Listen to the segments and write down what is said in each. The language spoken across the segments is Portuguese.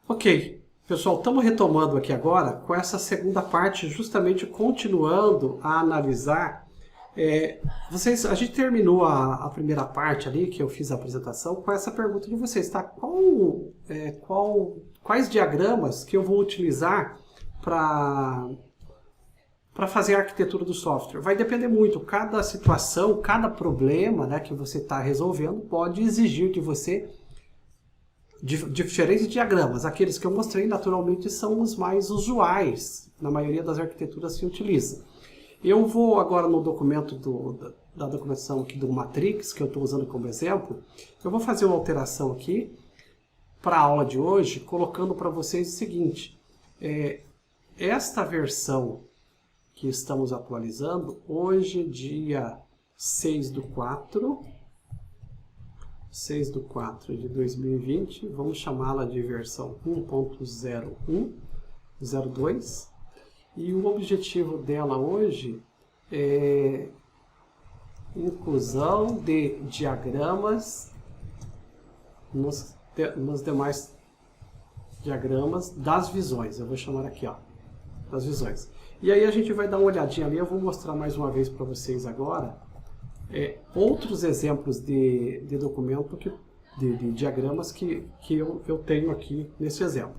Ok, pessoal, estamos retomando aqui agora com essa segunda parte, justamente continuando a analisar. A gente terminou a primeira parte ali, que eu fiz a apresentação, com essa pergunta de vocês, tá? Quais diagramas que eu vou utilizar para fazer a arquitetura do software? Vai depender muito, cada situação, cada problema, né, que você está resolvendo pode exigir de você diferentes diagramas. Aqueles que eu mostrei, naturalmente, são os mais usuais. Na maioria das arquiteturas se utiliza. Eu vou agora no documento da documentação aqui do Matrix, que eu estou usando como exemplo, eu vou fazer uma alteração aqui para a aula de hoje, colocando para vocês o seguinte. Esta versão que estamos atualizando, hoje, dia 6 de 4 de 2020, vamos chamá-la de versão 1.01.02, e o objetivo dela hoje é inclusão de diagramas nos demais diagramas das visões. Eu vou chamar aqui, ó, das visões. E aí a gente vai dar uma olhadinha ali, eu vou mostrar mais uma vez para vocês agora outros exemplos de documento, de diagramas que eu tenho aqui nesse exemplo.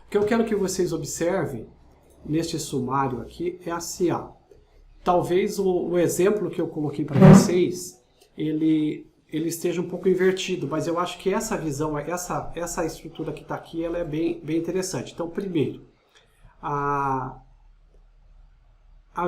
O que eu quero que vocês observem neste sumário aqui é assim, ó. Talvez o exemplo que eu coloquei para vocês, ele esteja um pouco invertido, mas eu acho que essa visão, essa estrutura que está aqui, ela é bem interessante. Então, primeiro, a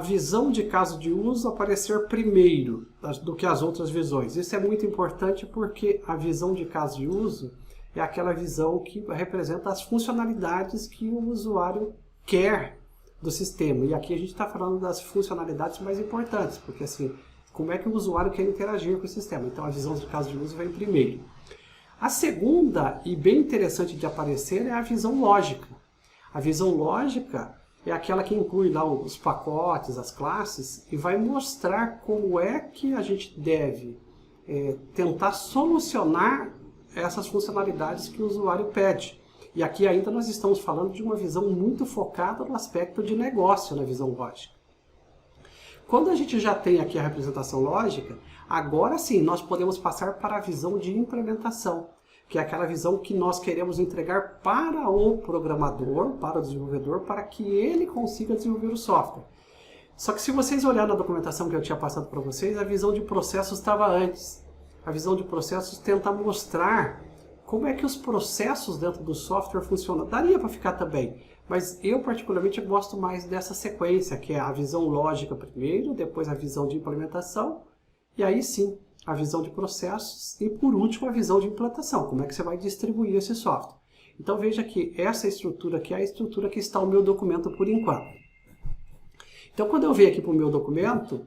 visão de caso de uso aparecer primeiro do que as outras visões. Isso é muito importante porque a visão de caso de uso é aquela visão que representa as funcionalidades que o usuário quer do sistema. E aqui a gente está falando das funcionalidades mais importantes, porque assim, como é que o usuário quer interagir com o sistema. Então a visão de caso de uso vem primeiro. A segunda, e bem interessante de aparecer, é a visão lógica. A visão lógica é aquela que inclui lá os pacotes, as classes, e vai mostrar como é que a gente deve tentar solucionar essas funcionalidades que o usuário pede. E aqui ainda nós estamos falando de uma visão muito focada no aspecto de negócio na visão lógica. Quando a gente já tem aqui a representação lógica, agora sim nós podemos passar para a visão de implementação, que é aquela visão que nós queremos entregar para o programador, para o desenvolvedor, para que ele consiga desenvolver o software. Só que se vocês olharem na documentação que eu tinha passado para vocês, a visão de processos estava antes. A visão de processos tenta mostrar como é que os processos dentro do software funcionam. Daria para ficar também, mas eu particularmente gosto mais dessa sequência, que é a visão lógica primeiro, depois a visão de implementação, e aí sim, a visão de processos e, por último, a visão de implantação, como é que você vai distribuir esse software. Então veja que essa estrutura aqui é a estrutura que está no meu documento por enquanto. Então quando eu venho aqui para o meu documento,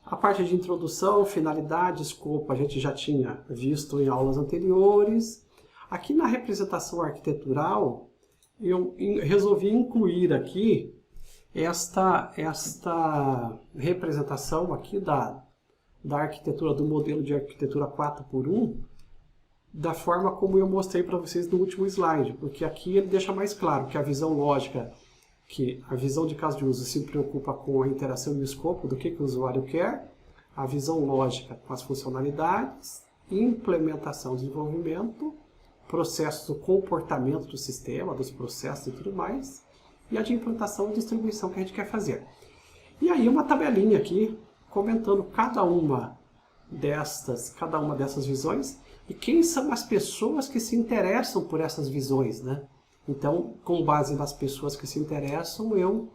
a parte de introdução, finalidade, escopo, a gente já tinha visto em aulas anteriores. Aqui na representação arquitetural, eu resolvi incluir aqui esta representação aqui da arquitetura, do modelo de arquitetura 4x1, da forma como eu mostrei para vocês no último slide, porque aqui ele deixa mais claro que a visão lógica, que a visão de caso de uso se preocupa com a interação e o escopo do que o usuário quer, a visão lógica com as funcionalidades, implementação, desenvolvimento, processos do comportamento do sistema, dos processos e tudo mais, e a de implantação e distribuição que a gente quer fazer. E aí uma tabelinha aqui, comentando cada uma dessas visões e quem são as pessoas que se interessam por essas visões, né? Então, com base nas pessoas que se interessam, eu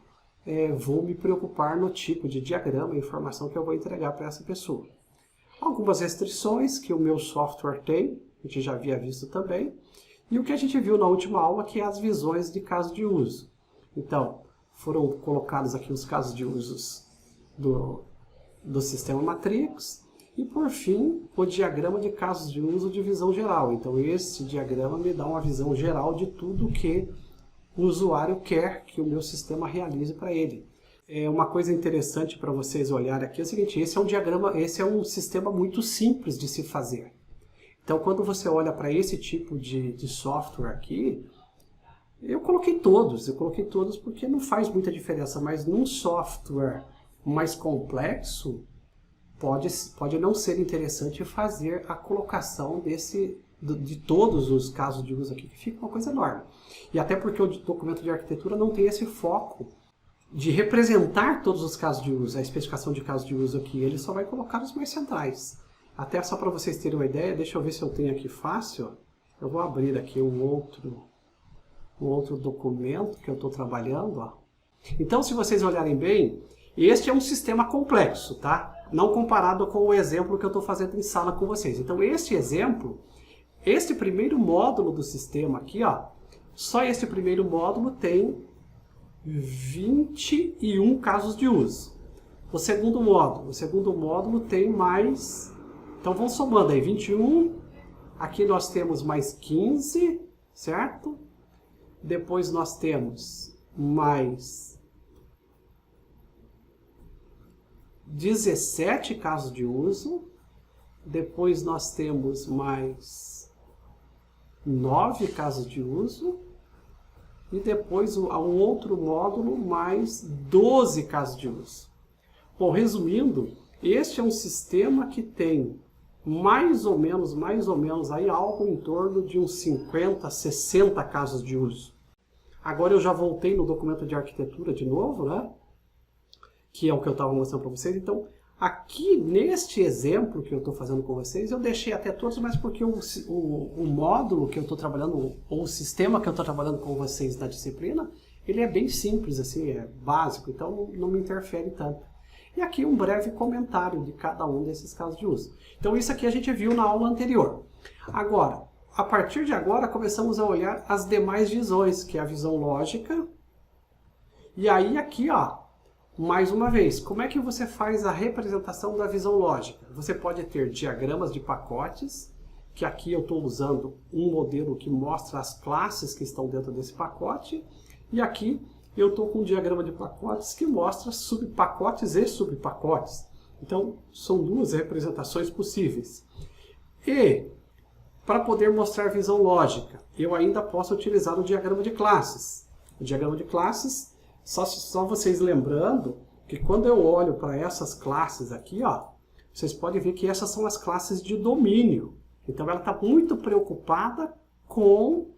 vou me preocupar no tipo de diagrama e informação que eu vou entregar para essa pessoa. Algumas restrições que o meu software tem, a gente já havia visto também, e o que a gente viu na última aula, que é as visões de caso de uso. Então, foram colocados aqui os casos de usos do sistema Matrix, e por fim, o diagrama de casos de uso de visão geral. Então esse diagrama me dá uma visão geral de tudo que o usuário quer que o meu sistema realize para ele. Uma coisa interessante para vocês olharem aqui é o seguinte, esse é um sistema muito simples de se fazer. Então, quando você olha para esse tipo de software aqui, eu coloquei todos porque não faz muita diferença, mas num software mais complexo, pode não ser interessante fazer a colocação de todos os casos de uso aqui, que fica uma coisa enorme. E até porque o documento de arquitetura não tem esse foco de representar todos os casos de uso, a especificação de casos de uso aqui, ele só vai colocar os mais centrais. Até só para vocês terem uma ideia, deixa eu ver se eu tenho aqui fácil, eu vou abrir aqui um outro documento que eu estou trabalhando. Ó. Então, se vocês olharem bem, este é um sistema complexo, tá? Não comparado com o exemplo que eu estou fazendo em sala com vocês. Então, este exemplo, este primeiro módulo do sistema aqui, ó, só este primeiro módulo tem 21 casos de uso. O segundo módulo tem mais... Então, vamos somando aí, 21, aqui nós temos mais 15, certo? Depois nós temos mais 17 casos de uso. Depois nós temos mais 9 casos de uso. E depois, a um outro módulo, mais 12 casos de uso. Bom, resumindo, este é um sistema que tem mais ou menos, aí algo em torno de uns 50, 60 casos de uso. Agora eu já voltei no documento de arquitetura de novo, né? Que é o que eu estava mostrando para vocês. Então, aqui neste exemplo que eu estou fazendo com vocês, eu deixei até todos, mas porque o módulo que eu estou trabalhando, ou o sistema que eu estou trabalhando com vocês na disciplina, ele é bem simples, assim, é básico, então não me interfere tanto. E aqui um breve comentário de cada um desses casos de uso. Então isso aqui a gente viu na aula anterior. Agora, a partir de agora, começamos a olhar as demais visões, que é a visão lógica. E aí aqui, ó, mais uma vez, como é que você faz a representação da visão lógica? Você pode ter diagramas de pacotes, que aqui eu estou usando um modelo que mostra as classes que estão dentro desse pacote, e aqui eu estou com um diagrama de pacotes que mostra subpacotes e subpacotes. Então, são duas representações possíveis. E, para poder mostrar visão lógica, eu ainda posso utilizar o diagrama de classes. O diagrama de classes, só vocês lembrando que quando eu olho para essas classes aqui, ó, vocês podem ver que essas são as classes de domínio. Então, ela está muito preocupada com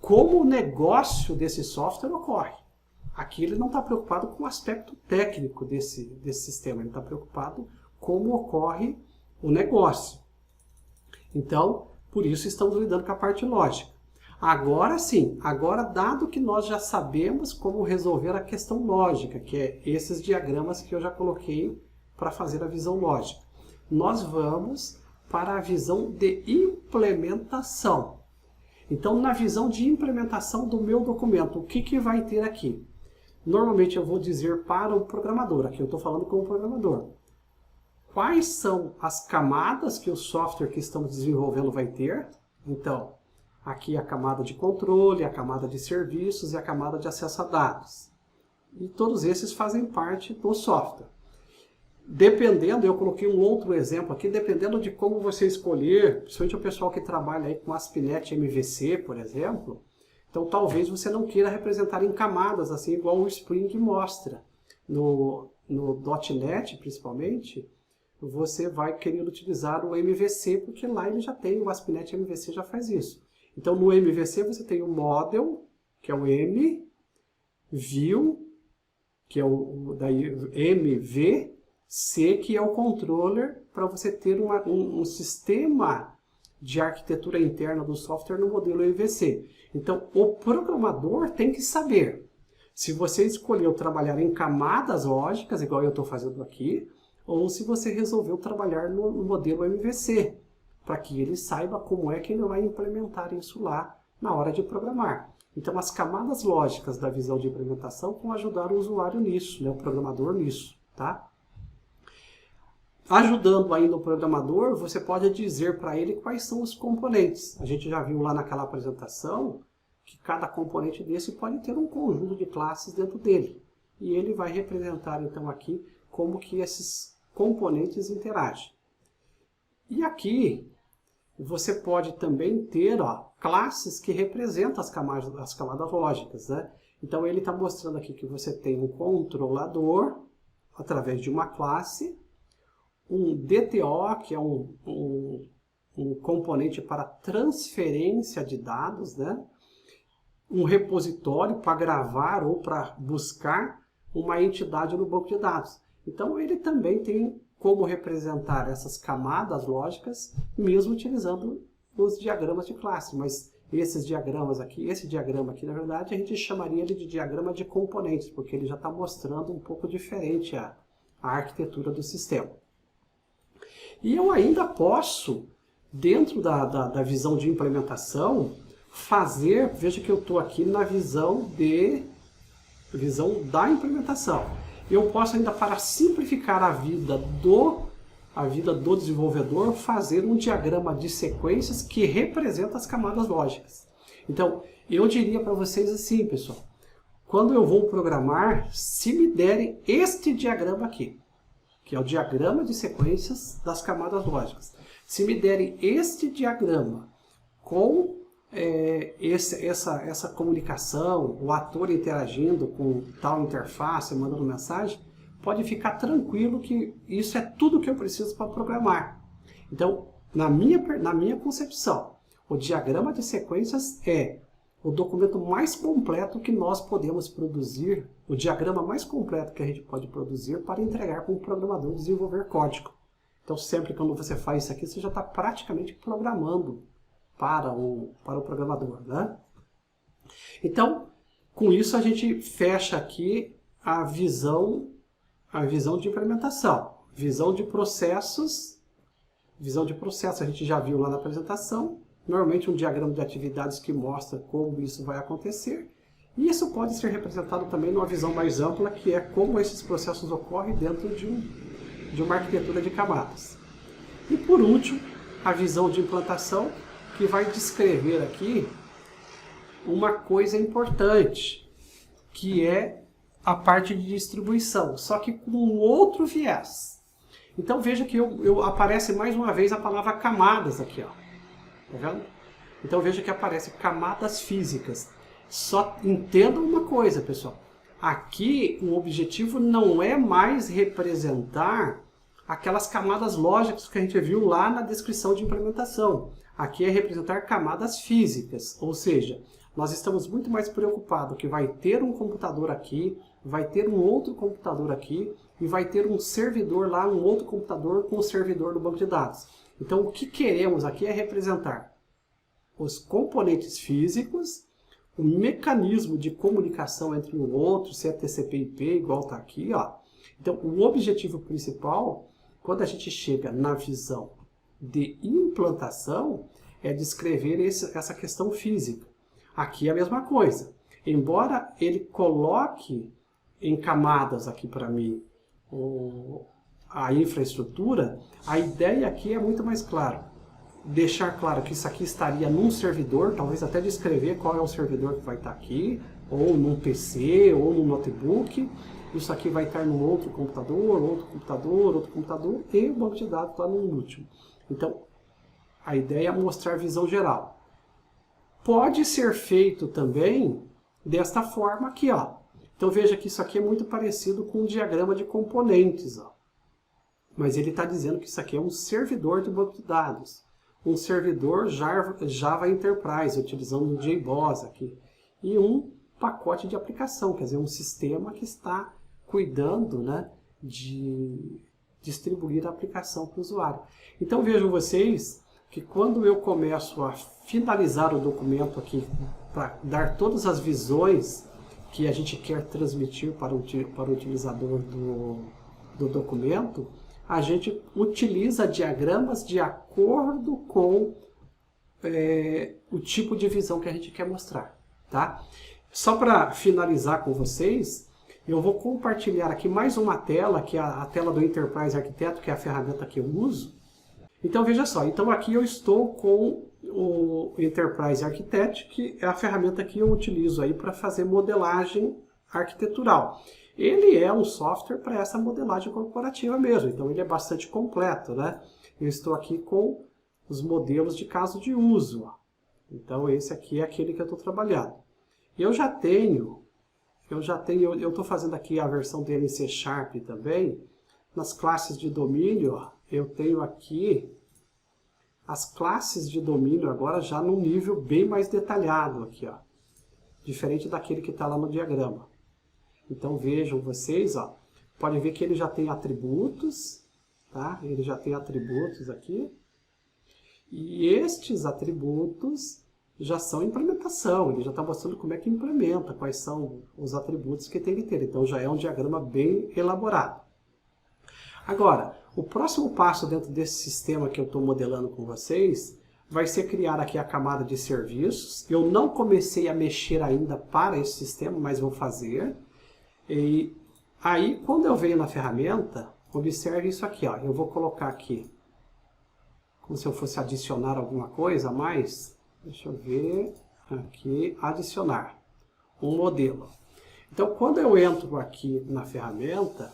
como o negócio desse software ocorre. Aqui ele não está preocupado com o aspecto técnico desse sistema, ele está preocupado como ocorre o negócio. Então, por isso estamos lidando com a parte lógica. Agora sim, dado que nós já sabemos como resolver a questão lógica, que é esses diagramas que eu já coloquei para fazer a visão lógica, nós vamos para a visão de implementação. Então, na visão de implementação do meu documento, o que vai ter aqui? Normalmente eu vou dizer para o programador, aqui eu estou falando com o programador, quais são as camadas que o software que estamos desenvolvendo vai ter. Então, aqui a camada de controle, a camada de serviços e a camada de acesso a dados. E todos esses fazem parte do software. Dependendo, eu coloquei um outro exemplo aqui, dependendo de como você escolher, principalmente o pessoal que trabalha aí com ASP.NET MVC, por exemplo, então talvez você não queira representar em camadas, assim, igual o Spring mostra. No .NET, principalmente, você vai querer utilizar o MVC, porque lá ele já tem, o ASP.NET MVC já faz isso. Então no MVC você tem o Model, que é o M, View, que é o daí, MV, C, que é o controller, para você ter um sistema de arquitetura interna do software no modelo MVC. Então, o programador tem que saber se você escolheu trabalhar em camadas lógicas, igual eu estou fazendo aqui, ou se você resolveu trabalhar no modelo MVC, para que ele saiba como é que ele vai implementar isso lá na hora de programar. Então, as camadas lógicas da visão de implementação vão ajudar o usuário nisso, né, o programador nisso, tá? Ajudando ainda o programador, você pode dizer para ele quais são os componentes. A gente já viu lá naquela apresentação que cada componente desse pode ter um conjunto de classes dentro dele. E ele vai representar então aqui como que esses componentes interagem. E aqui você pode também ter classes que representam as camadas lógicas, né? Então ele está mostrando aqui que você tem um controlador através de uma classe, um DTO, que é um componente para transferência de dados, né? Um repositório para gravar ou para buscar uma entidade no banco de dados. Então ele também tem como representar essas camadas lógicas, mesmo utilizando os diagramas de classe. Mas esses diagramas aqui, esse diagrama aqui, na verdade, a gente chamaria ele de diagrama de componentes, porque ele já está mostrando um pouco diferente a arquitetura do sistema. E eu ainda posso, dentro da visão de implementação, veja que eu estou aqui na visão da implementação. Eu posso ainda, para simplificar a vida do desenvolvedor, fazer um diagrama de sequências que representa as camadas lógicas. Então, eu diria para vocês assim, pessoal, quando eu vou programar, se me derem este diagrama aqui, que é o diagrama de sequências das camadas lógicas, se me derem este diagrama com essa comunicação, o ator interagindo com tal interface, mandando mensagem, pode ficar tranquilo que isso é tudo que eu preciso para programar. Então, na minha concepção, o diagrama de sequências é o documento mais completo que nós podemos produzir, o diagrama mais completo que a gente pode produzir para entregar para um programador desenvolver código. Então, sempre quando você faz isso aqui, você já está praticamente programando para o programador, né? Então, com isso a gente fecha aqui a visão de implementação. Visão de processos a gente já viu lá na apresentação. Normalmente um diagrama de atividades que mostra como isso vai acontecer. E isso pode ser representado também numa visão mais ampla, que é como esses processos ocorrem dentro de uma arquitetura de camadas. E por último, a visão de implantação, que vai descrever aqui uma coisa importante, que é a parte de distribuição, só que com um outro viés. Então veja que aparece mais uma vez a palavra camadas aqui, ó. Tá vendo? Então veja que aparece camadas físicas. Só entendam uma coisa, pessoal. Aqui o objetivo não é mais representar aquelas camadas lógicas que a gente viu lá na descrição de implementação. Aqui é representar camadas físicas, ou seja, nós estamos muito mais preocupados que vai ter um computador aqui, vai ter um outro computador aqui, e vai ter um servidor lá, um outro computador com um servidor no banco de dados. Então o que queremos aqui é representar os componentes físicos, o mecanismo de comunicação entre um outro, se é TCP/IP, igual está aqui, ó. Então o objetivo principal, quando a gente chega na visão de implantação, é descrever essa questão física. Aqui é a mesma coisa. Embora ele coloque em camadas aqui para mim a infraestrutura, a ideia aqui é muito mais clara. Deixar claro que isso aqui estaria num servidor, talvez até descrever qual é o servidor que vai estar aqui, ou num PC, ou num notebook. Isso aqui vai estar num outro computador, e o banco de dados está num último. Então, a ideia é mostrar a visão geral. Pode ser feito também desta forma aqui, ó. Então veja que isso aqui é muito parecido com um diagrama de componentes, ó. Mas ele está dizendo que isso aqui é um servidor de banco de dados. Um servidor Java Enterprise, utilizando o JBoss aqui. E um pacote de aplicação, quer dizer, um sistema que está cuidando, né, de distribuir a aplicação para o usuário. Então vejam vocês que quando eu começo a finalizar o documento aqui, para dar todas as visões que a gente quer transmitir para o utilizador do documento, a gente utiliza diagramas de acordo com o tipo de visão que a gente quer mostrar. Tá? Só para finalizar com vocês, eu vou compartilhar aqui mais uma tela, que é a tela do Enterprise Architect, que é a ferramenta que eu uso. Então veja só, então aqui eu estou com o Enterprise Architect, que é a ferramenta que eu utilizo aí para fazer modelagem arquitetural. Ele é um software para essa modelagem corporativa mesmo, então ele é bastante completo, né? Eu estou aqui com os modelos de caso de uso. Ó. Então esse aqui é aquele que eu estou trabalhando. Eu estou fazendo aqui a versão dele em C# também. Nas classes de domínio, ó, eu tenho aqui as classes de domínio agora já num nível bem mais detalhado aqui, ó. Diferente daquele que está lá no diagrama. Então vejam vocês, ó, podem ver que ele já tem atributos, tá? Ele já tem atributos aqui. E estes atributos já são implementação, ele já está mostrando como é que implementa, quais são os atributos que tem que ter. Então já é um diagrama bem elaborado. Agora, o próximo passo dentro desse sistema que eu estou modelando com vocês vai ser criar aqui a camada de serviços. Eu não comecei a mexer ainda para esse sistema, mas vou fazer. E aí, quando eu venho na ferramenta, observe isso aqui, ó. Eu vou colocar aqui, como se eu fosse adicionar alguma coisa a mais. Deixa eu ver, aqui, adicionar um modelo. Então, quando eu entro aqui na ferramenta,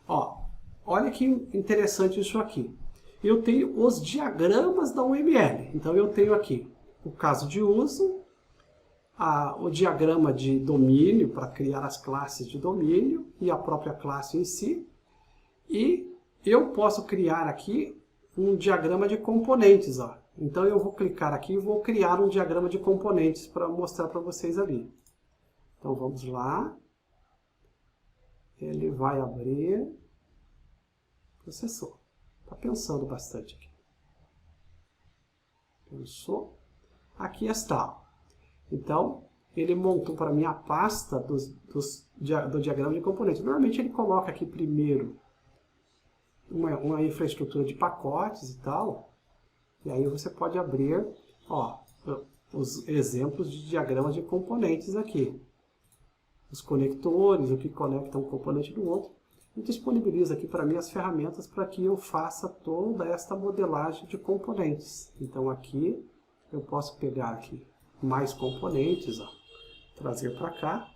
ó, olha que interessante isso aqui. Eu tenho os diagramas da UML. Então, eu tenho aqui o caso de uso, o diagrama de domínio para criar as classes de domínio e a própria classe em si. E eu posso criar aqui um diagrama de componentes. Ó. Então, eu vou clicar aqui e vou criar um diagrama de componentes para mostrar para vocês ali. Então, vamos lá. Ele vai abrir. Processou. Está pensando bastante aqui. Pensou. Aqui está. Então, ele montou para mim a pasta do diagrama de componentes. Normalmente ele coloca aqui primeiro uma infraestrutura de pacotes e tal. E aí você pode abrir, ó, os exemplos de diagramas de componentes aqui. Os conectores, o que conecta um componente do outro. E disponibiliza aqui para mim as ferramentas para que eu faça toda esta modelagem de componentes. Então aqui eu posso pegar aqui mais componentes, ó, trazer para cá,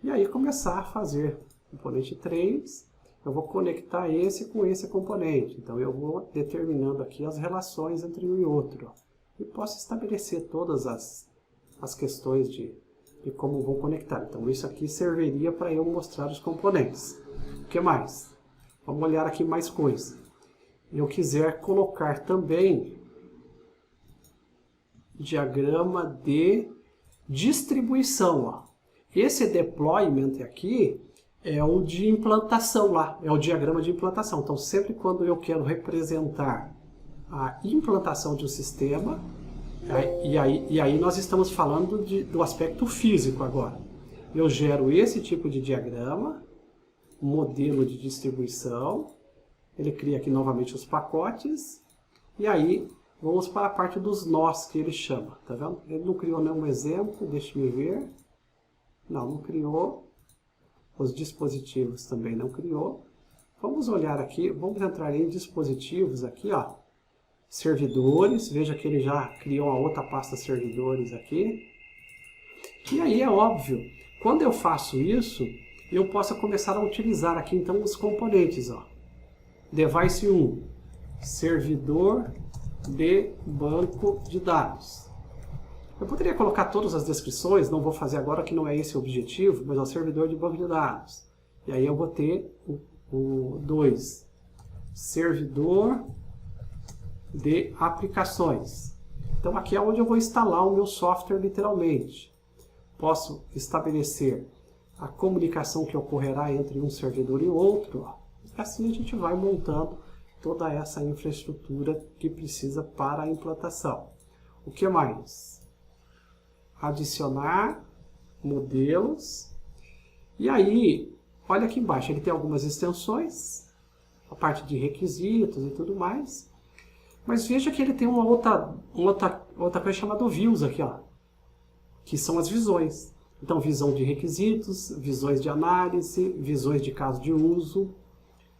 e aí começar a fazer componente 3, eu vou conectar esse com esse componente, então eu vou determinando aqui as relações entre um e outro, ó, e posso estabelecer todas as questões de como vou conectar. Então isso aqui serviria para eu mostrar os componentes. O que mais? Vamos olhar aqui mais coisa. Eu quiser colocar também diagrama de distribuição. Ó. Esse deployment aqui é o de implantação lá, é o diagrama de implantação. Então, sempre quando eu quero representar a implantação de um sistema, e aí nós estamos falando do aspecto físico agora. Eu gero esse tipo de diagrama, modelo de distribuição, ele cria aqui novamente os pacotes, e aí vamos para a parte dos nós que ele chama, tá vendo? Ele não criou nenhum exemplo, deixa eu ver. Não criou. Os dispositivos também não criou. Vamos olhar aqui, vamos entrar em dispositivos aqui, ó. Servidores, veja que ele já criou uma outra pasta servidores aqui. E aí é óbvio, quando eu faço isso, eu posso começar a utilizar aqui então os componentes, ó. Device 1, servidor de banco de dados. Eu poderia colocar todas as descrições, não vou fazer agora que não é esse o objetivo, mas é o servidor de banco de dados. E aí eu vou ter o 2, servidor de aplicações. Então aqui é onde eu vou instalar o meu software literalmente. Posso estabelecer a comunicação que ocorrerá entre um servidor e outro. Ó. E assim a gente vai montando toda essa infraestrutura que precisa para a implantação. O que mais? Adicionar modelos. E aí, olha aqui embaixo, ele tem algumas extensões, a parte de requisitos e tudo mais. Mas veja que ele tem uma outra coisa chamada views aqui, ó, que são as visões. Então, visão de requisitos, visões de análise, visões de caso de uso,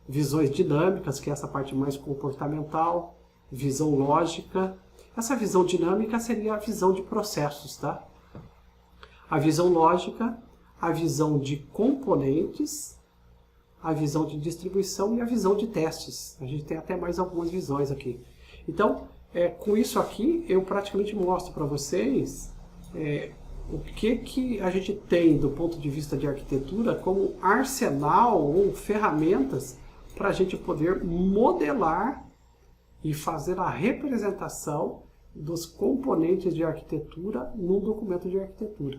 visões dinâmicas, que é essa parte mais comportamental, visão lógica. Essa visão dinâmica seria a visão de processos, tá? A visão lógica, a visão de componentes, a visão de distribuição e a visão de testes. A gente tem até mais algumas visões aqui. Então, Com isso aqui, eu praticamente mostro para vocês o que a gente tem do ponto de vista de arquitetura como arsenal ou ferramentas para a gente poder modelar e fazer a representação dos componentes de arquitetura num documento de arquitetura.